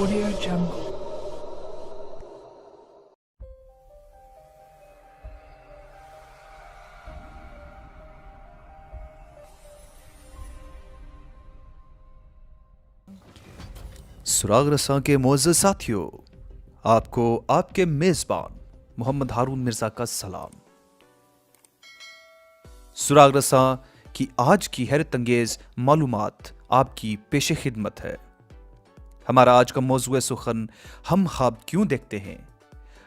Audio Jungle. सुराग रसां के मोअज़्ज़ज़ साथियों, आपको आपके मेज़बान मोहम्मद हारून मिर्ज़ा का सलाम। सुराग रसां की आज की हैरत अंगेज़ मालूमात आपकी पेश खिदमत है। हमारा आज का मौज़ूए सुखन हम ख्वाब क्यों देखते हैं।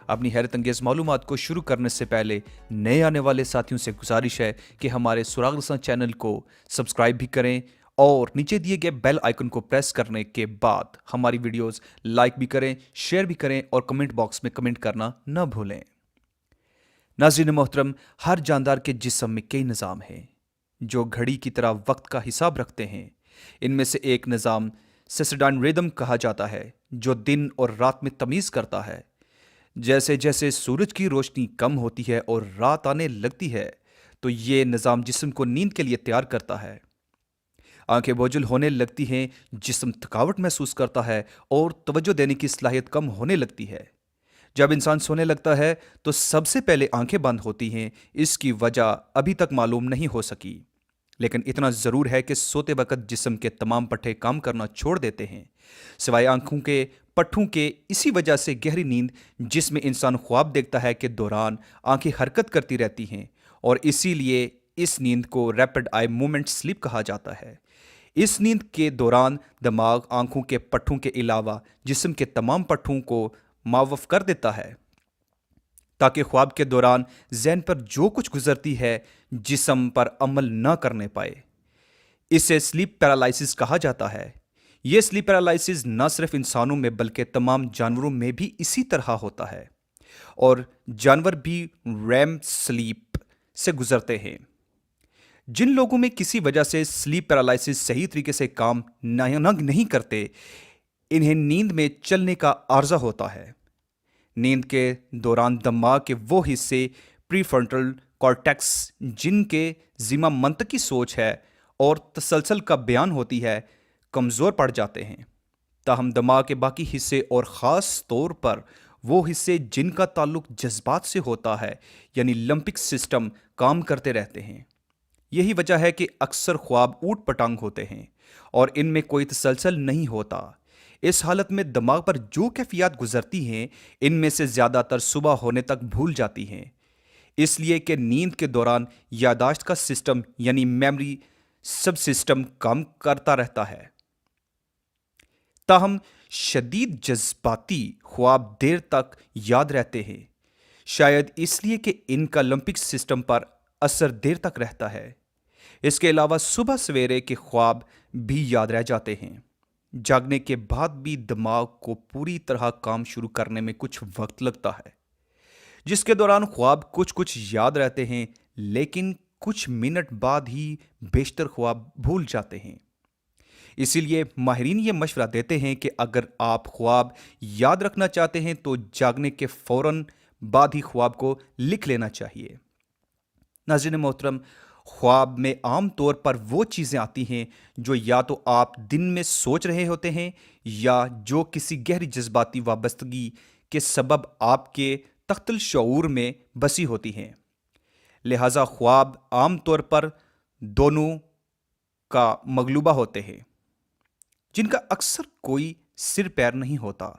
अपनी हैरत अंगेज़ मालूमात को शुरू करने से पहले नए आने वाले साथियों से गुजारिश है कि हमारे सुराग रसां चैनल को सब्सक्राइब भी करें और नीचे दिए गए बेल आइकन को प्रेस करने के बाद हमारी वीडियोस लाइक भी करें, शेयर भी करें और कमेंट बॉक्स में कमेंट करना न भूलें। नाज़रीन मोहतरम, हर जानदार के जिस्म में कई निज़ाम हैं जो घड़ी की तरह वक्त का हिसाब रखते हैं। इनमें से एक निज़ाम सर्कैडियन रिदम कहा जाता है जो दिन और रात में तमीज़ करता है। जैसे जैसे सूरज की रोशनी कम होती है और रात आने लगती है तो ये निज़ाम जिस्म को नींद के लिए तैयार करता है। आंखें बोझल होने लगती हैं, जिस्म थकावट महसूस करता है और तवज्जो देने की सलाहियत कम होने लगती है। जब इंसान सोने लगता है तो सबसे पहले आंखें बंद होती हैं। इसकी वजह अभी तक मालूम नहीं हो सकी, लेकिन इतना ज़रूर है कि सोते वक्त जिस्म के तमाम पट्टे काम करना छोड़ देते हैं सिवाय आंखों के पट्टों के। इसी वजह से गहरी नींद जिसमें इंसान ख्वाब देखता है के दौरान आंखें हरकत करती रहती हैं और इसीलिए इस नींद को रैपिड आई मूवमेंट स्लीप कहा जाता है। इस नींद के दौरान दिमाग आंखों के पट्टों के अलावा जिस्म के तमाम पट्टों को मुआवफ कर देता है ताकि ख्वाब के दौरान ज़हन पर जो कुछ गुजरती है जिस्म पर अमल न करने पाए। इसे स्लीप पैरालिसिस कहा जाता है। यह स्लीप पैरालिसिस न सिर्फ इंसानों में बल्कि तमाम जानवरों में भी इसी तरह होता है और जानवर भी रैम स्लीप से गुजरते हैं। जिन लोगों में किसी वजह से स्लीप पैरालिसिस सही तरीके से काम नहीं करते, इन्हें नींद में चलने का आर्जा होता है। नींद के दौरान दिमाग के वो हिस्से प्रीफ्रंटल कॉर्टेक्स जिनके जिम्मा मंतकी सोच है और तसलसल का बयान होती है, कमज़ोर पड़ जाते हैं। ताहम दिमाग के बाकी हिस्से और ख़ास तौर पर वो हिस्से जिनका ताल्लुक जज्बात से होता है यानी लिम्बिक सिस्टम काम करते रहते हैं। यही वजह है कि अक्सर ख्वाब ऊट पटांग होते हैं और इनमें कोई तसलसल नहीं होता। इस हालत में दिमाग पर जो कैफियत गुजरती हैं इनमें से ज़्यादातर सुबह होने तक भूल जाती हैं, इसलिए कि नींद के दौरान यादाश्त का सिस्टम यानी मेमोरी सब सिस्टम काम करता रहता है। ताहम शदीद जज्बाती ख्वाब देर तक याद रहते हैं, शायद इसलिए कि इनका लिम्बिक सिस्टम पर असर देर तक रहता है। इसके अलावा सुबह सवेरे के ख्वाब भी याद रह जाते हैं। जागने के बाद भी दिमाग को पूरी तरह काम शुरू करने में कुछ वक्त लगता है, जिसके दौरान ख्वाब कुछ याद रहते हैं लेकिन कुछ मिनट बाद ही बेशतर ख्वाब भूल जाते हैं। इसीलिए माहिरीन ये मशवरा देते हैं कि अगर आप ख्वाब याद रखना चाहते हैं तो जागने के फौरन बाद ही ख्वाब को लिख लेना चाहिए। नाज़रीन मोहतरम, ख्वाब में आम तौर पर वो चीज़ें आती हैं जो या तो आप दिन में सोच रहे होते हैं या जो किसी गहरी जज्बाती वाबस्तगी के सबब आपके तख्तल शऊर में बसी होती हैं। लिहाजा ख्वाब आम तौर पर दोनों का मगलूबा होते हैं जिनका अक्सर कोई सिर पैर नहीं होता।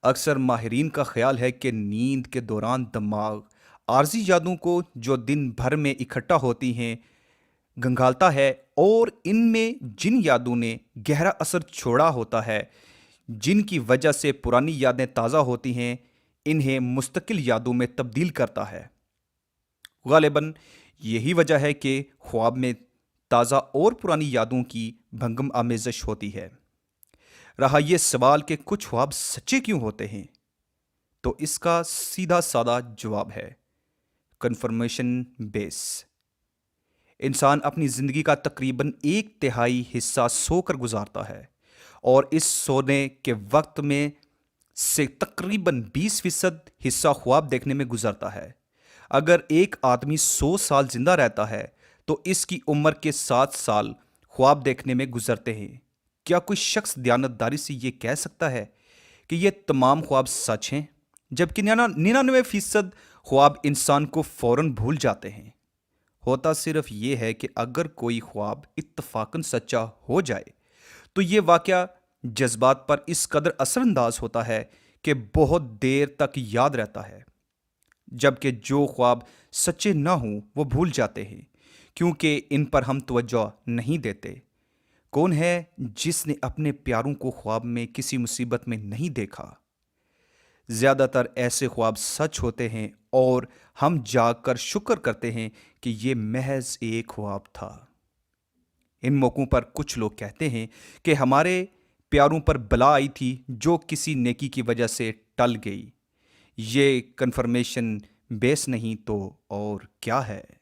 अक्सर माहिरीन का ख्याल है कि नींद के दौरान दिमाग आर्जी यादों को जो दिन भर में इकट्ठा होती हैं गंगालता है और इनमें जिन यादों ने गहरा असर छोड़ा होता है, जिनकी वजह से पुरानी यादें ताज़ा होती हैं, इन्हें मुस्तकिल यादों में तब्दील करता है। गालिबन यही वजह है कि ख्वाब में ताज़ा और पुरानी यादों की भंगम आमेज़श होती है। रहा यह सवाल कि कुछ ख्वाब सच्चे क्यों होते हैं, तो इसका सीधा साधा जवाब है कन्फर्मेशन बेस। इंसान अपनी ज़िंदगी का तकरीबन 1/3 हिस्सा सोकर गुजारता है और इस सोने के वक्त में से तकरीबन 20% हिस्सा ख्वाब देखने में गुजरता है। अगर एक आदमी 100 साल जिंदा रहता है तो इसकी उम्र के 7 साल ख्वाब देखने में गुजरते हैं। क्या कोई शख्स दयानतदारी से ये कह सकता है کہ یہ تمام خواب سچ ہیں، جبکہ 99% خواب انسان کو فوراً بھول جاتے ہیں۔ ہوتا صرف یہ ہے کہ اگر کوئی خواب اتفاقاً سچا ہو جائے تو یہ واقعہ جذبات پر اس قدر اثر انداز ہوتا ہے کہ بہت دیر تک یاد رہتا ہے، جبکہ جو خواب سچے نہ ہوں وہ بھول جاتے ہیں کیونکہ ان پر ہم توجہ نہیں دیتے۔ کون ہے جس نے اپنے پیاروں کو خواب میں کسی مصیبت میں نہیں دیکھا؟ زیادہ تر ایسے خواب سچ ہوتے ہیں اور ہم جاگ کر شکر کرتے ہیں کہ یہ محض ایک خواب تھا۔ ان موقعوں پر کچھ لوگ کہتے ہیں کہ ہمارے پیاروں پر بلا آئی تھی جو کسی نیکی کی وجہ سے ٹل گئی۔ یہ کنفرمیشن بیس نہیں تو اور کیا ہے؟